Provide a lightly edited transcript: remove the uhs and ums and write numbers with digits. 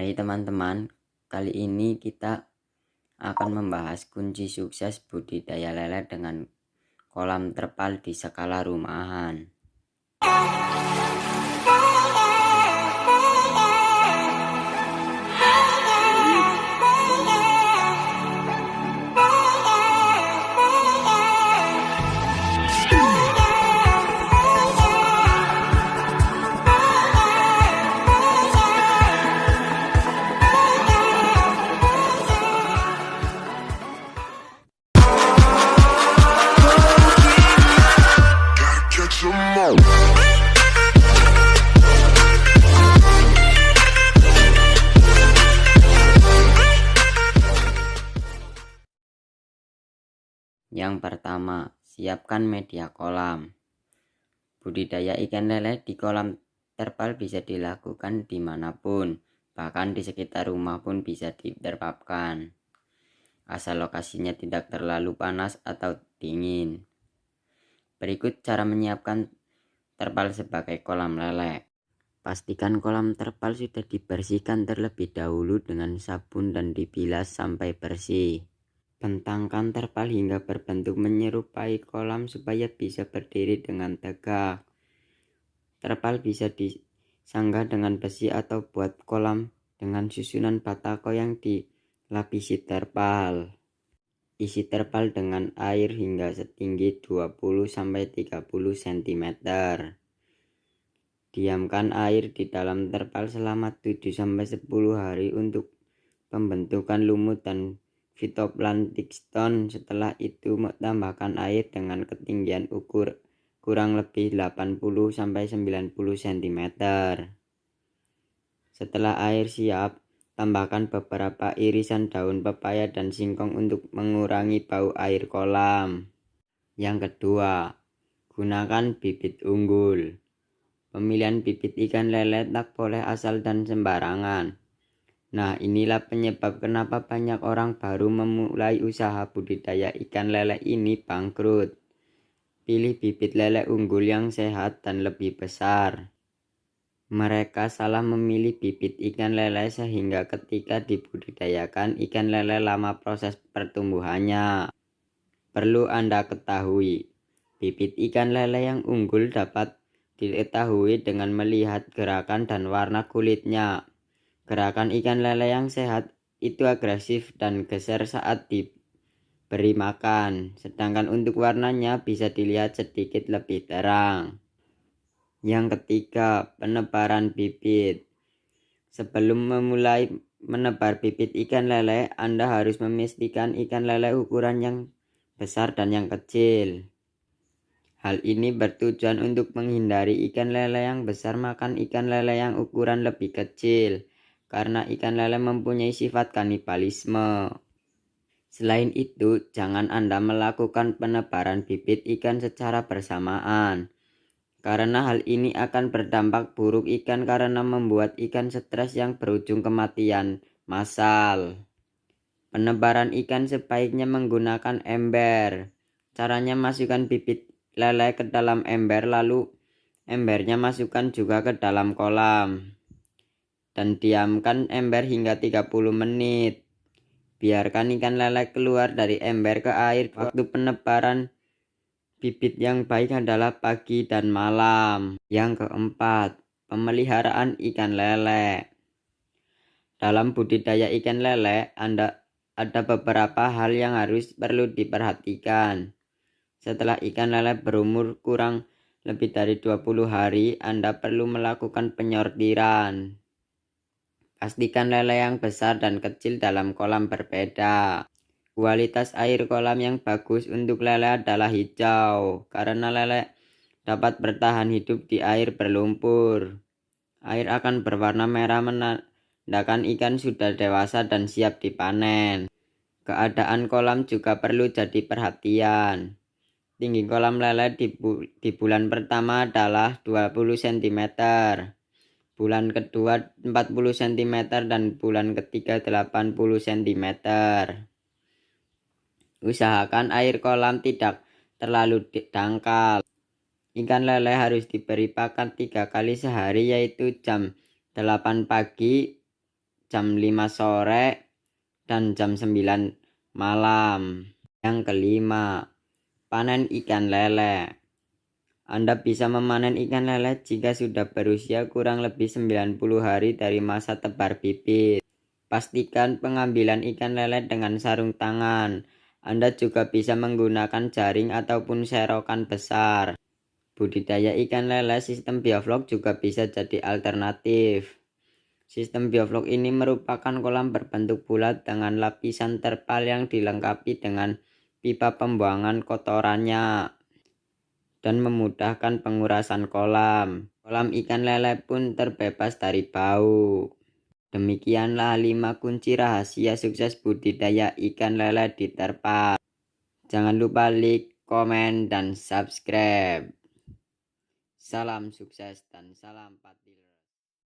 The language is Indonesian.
Hai teman-teman, kali ini kita akan membahas kunci sukses budidaya lele dengan kolam terpal di skala rumahan. Yang pertama, siapkan media kolam. Budidaya ikan lele di kolam terpal bisa dilakukan dimanapun, bahkan di sekitar rumah pun bisa diterapkan, asal lokasinya tidak terlalu panas atau dingin. Berikut cara menyiapkan terpal sebagai kolam lele. Pastikan kolam terpal sudah dibersihkan terlebih dahulu dengan sabun dan dibilas sampai bersih. Bentangkan terpal hingga berbentuk menyerupai kolam supaya bisa berdiri dengan tegak. Terpal bisa disanggah dengan besi atau buat kolam dengan susunan batako yang dilapisi terpal. Isi terpal dengan air hingga setinggi 20-30 cm. Diamkan air di dalam terpal selama 7-10 hari untuk pembentukan lumut dan phytoplankton. Setelah itu tambahkan air dengan ketinggian ukur kurang lebih 80-90 cm. Setelah air siap, tambahkan beberapa irisan daun pepaya dan singkong untuk mengurangi bau air kolam. Yang kedua, gunakan bibit unggul. Pemilihan bibit ikan lele tak boleh asal dan sembarangan. Nah, inilah penyebab kenapa banyak orang baru memulai usaha budidaya ikan lele ini bangkrut. Pilih bibit lele unggul yang sehat dan lebih besar. Mereka salah memilih bibit ikan lele sehingga ketika dibudidayakan ikan lele lama proses pertumbuhannya. Perlu Anda ketahui, bibit ikan lele yang unggul dapat diketahui dengan melihat gerakan dan warna kulitnya. Gerakan ikan lele yang sehat itu agresif dan geser saat diberi makan, sedangkan untuk warnanya bisa dilihat sedikit lebih terang. Yang ketiga, penebaran bibit. Sebelum memulai menebar bibit ikan lele, Anda harus memastikan ikan lele ukuran yang besar dan yang kecil. Hal ini bertujuan untuk menghindari ikan lele yang besar makan ikan lele yang ukuran lebih kecil, karena ikan lele mempunyai sifat kanibalisme. Selain itu, jangan Anda melakukan penebaran bibit ikan secara bersamaan, karena hal ini akan berdampak buruk ikan karena membuat ikan stres yang berujung kematian massal. Penebaran ikan sebaiknya menggunakan ember. Caranya, masukkan bibit lele ke dalam ember, lalu embernya masukkan juga ke dalam kolam dan diamkan ember hingga 30 menit. Biarkan ikan lele keluar dari ember ke air. Waktu penebaran bibit yang baik adalah pagi dan malam. Yang keempat, pemeliharaan ikan lele. Dalam budidaya ikan lele, ada beberapa hal yang perlu diperhatikan. Setelah ikan lele berumur kurang lebih dari 20 hari, Anda perlu melakukan penyortiran. Pastikan lele yang besar dan kecil dalam kolam berbeda. Kualitas air kolam yang bagus untuk lele adalah hijau, karena lele dapat bertahan hidup di air berlumpur. Air akan berwarna merah menandakan ikan sudah dewasa dan siap dipanen. Keadaan kolam juga perlu jadi perhatian. Tinggi kolam lele di bulan pertama adalah 20 cm, bulan kedua 40 cm, dan bulan ketiga 80 cm. Usahakan air kolam tidak terlalu dangkal. Ikan lele harus diberi pakan 3 kali sehari, yaitu jam 8 pagi, jam 5 sore dan jam 9 malam. Yang kelima, panen ikan lele. Anda bisa memanen ikan lele jika sudah berusia kurang lebih 90 hari dari masa tebar bibit. Pastikan pengambilan ikan lele dengan sarung tangan. Anda juga bisa menggunakan jaring ataupun serokan besar. Budidaya ikan lele sistem bioflok juga bisa jadi alternatif. Sistem bioflok ini merupakan kolam berbentuk bulat dengan lapisan terpal yang dilengkapi dengan pipa pembuangan kotorannya dan memudahkan pengurasan kolam. Kolam ikan lele pun terbebas dari bau. Demikianlah 5 kunci rahasia sukses budidaya ikan lele di terpal. Jangan lupa like, komen, dan subscribe. Salam sukses dan salam pati.